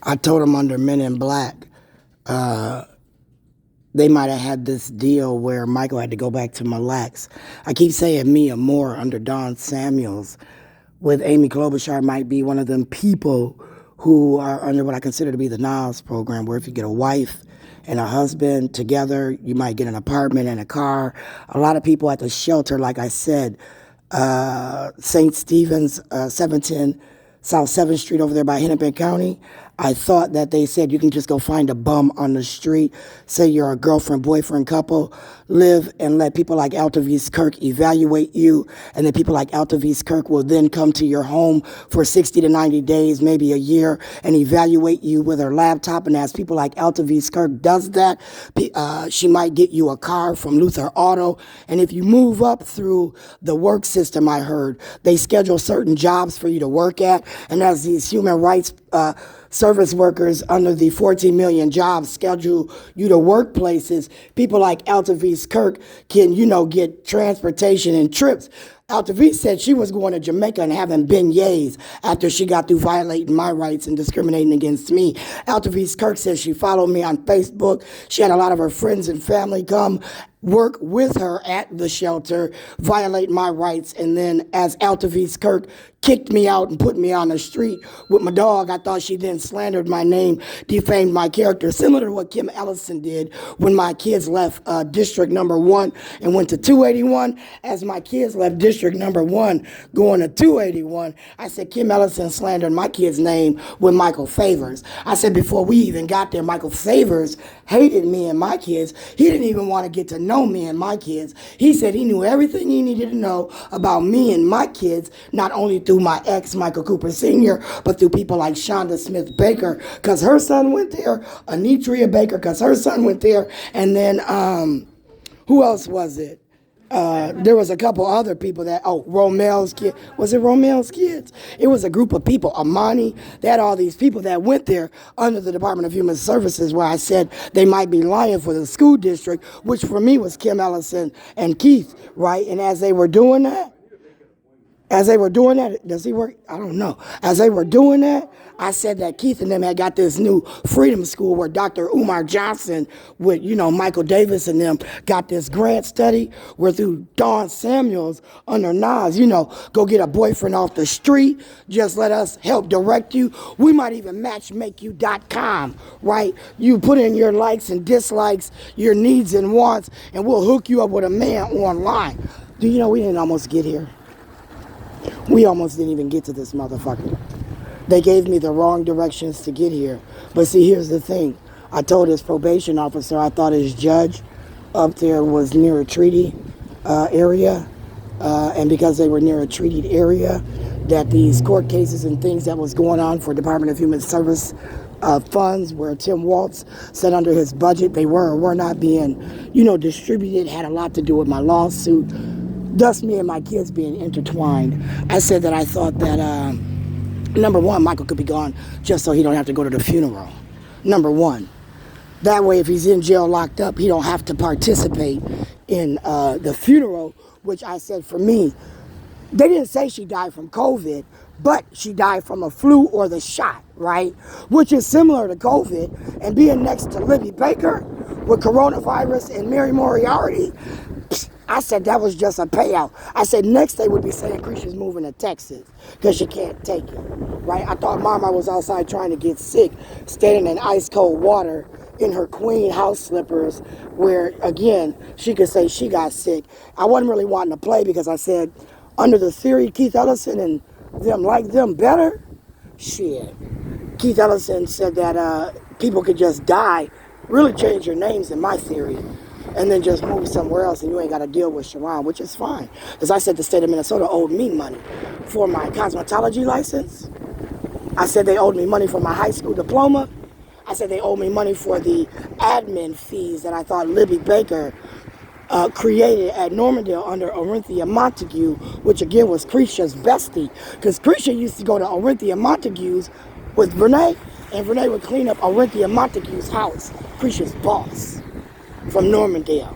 I told them under Men in Black, they might have had this deal where Michael had to go back to Mille Lacs. I keep saying Mia Moore under Don Samuels with Amy Klobuchar might be one of them people who are under what I consider to be the Niles program, where if you get a wife and a husband together, you might get an apartment and a car. A lot of people at the shelter, like I said, St. Stephen's, 710 South 7th Street over there by Hennepin County. I thought that they said you can just go find a bum on the street, say you're a girlfriend, boyfriend couple, live and let people like Altavis Kirk evaluate you, and then people like Altavis Kirk will then come to your home for 60 to 90 days, maybe a year, and evaluate you with her laptop. And as people like Altavis Kirk does that, she might get you a car from Luther Auto. And if you move up through the work system, I heard, they schedule certain jobs for you to work at, and as these human rights service workers under the 14 million jobs schedule you to workplaces, people like Altavis Kirk can, get transportation and trips. Altavis said she was going to Jamaica and having beignets after she got through violating my rights and discriminating against me. Altavis Kirk says she followed me on Facebook. She had a lot of her friends and family come work with her at the shelter, violate my rights, and then as Altavis Kirk kicked me out and put me on the street with my dog, I thought she then slandered my name, defamed my character, similar to what Kim Ellison did when my kids left District Number 1 and went to 281. As my kids left District Number 1 going to 281, I said Kim Ellison slandered my kid's name with Michael Favors. I said before we even got there, Michael Favors hated me and my kids. He didn't even want to get to know me and my kids. He said he knew everything he needed to know about me and my kids, not only through my ex, Michael Cooper Sr., but through people like Shonda Smith Baker, because her son went there, Anitria Baker, because her son went there, and then, who else was it? There was a couple other people Romel's kid. Was it Romel's kids? It was a group of people. Amani, they had all these people that went there under the Department of Human Services, where I said they might be lying for the school district, which for me was Kim Ellison and Keith, right? And as they were doing that, does he work? I don't know. As they were doing that, I said that Keith and them had got this new freedom school where Dr. Umar Johnson with, Michael Davis and them got this grant study where through Don Samuels under Nas, go get a boyfriend off the street, just let us help direct you. We might even matchmakeyou.com, right? You put in your likes and dislikes, your needs and wants, and we'll hook you up with a man online. Do you know we didn't almost get here? We almost didn't even get to this motherfucker. They gave me the wrong directions to get here. But see, here's the thing. I told his probation officer I thought his judge up there was near a treaty area. And because they were near a treated area, that these court cases and things that was going on for Department of Human Service funds where Tim Walz said under his budget they were or were not being, distributed, had a lot to do with my lawsuit. Thus, me and my kids being intertwined. I said that I thought that, number one, Michael could be gone just so he don't have to go to the funeral. Number one. That way, if he's in jail locked up, he don't have to participate in the funeral, which I said for me, they didn't say she died from COVID, but she died from a flu or the shot, right? Which is similar to COVID. And being next to Libby Baker with coronavirus and Mary Moriarty, I said that was just a payout. I said next they would be saying Krisha's moving to Texas because she can't take it, right? I thought Mama was outside trying to get sick, standing in ice cold water in her queen house slippers where, again, she could say she got sick. I wasn't really wanting to play because I said, under the theory, Keith Ellison and them like them better? Shit. Keith Ellison said that people could just die, really change your names in my theory, and then just move somewhere else and you ain't got to deal with Sharon, which is fine. Because I said the state of Minnesota owed me money for my cosmetology license. I said they owed me money for my high school diploma. I said they owed me money for the admin fees that I thought Libby Baker created at Normandale under Orinthia Montague, which again was Krisha's bestie. Because Krisha used to go to Orinthia Montague's with Renee, and Renee would clean up Orinthia Montague's house, Krisha's boss from Normandale.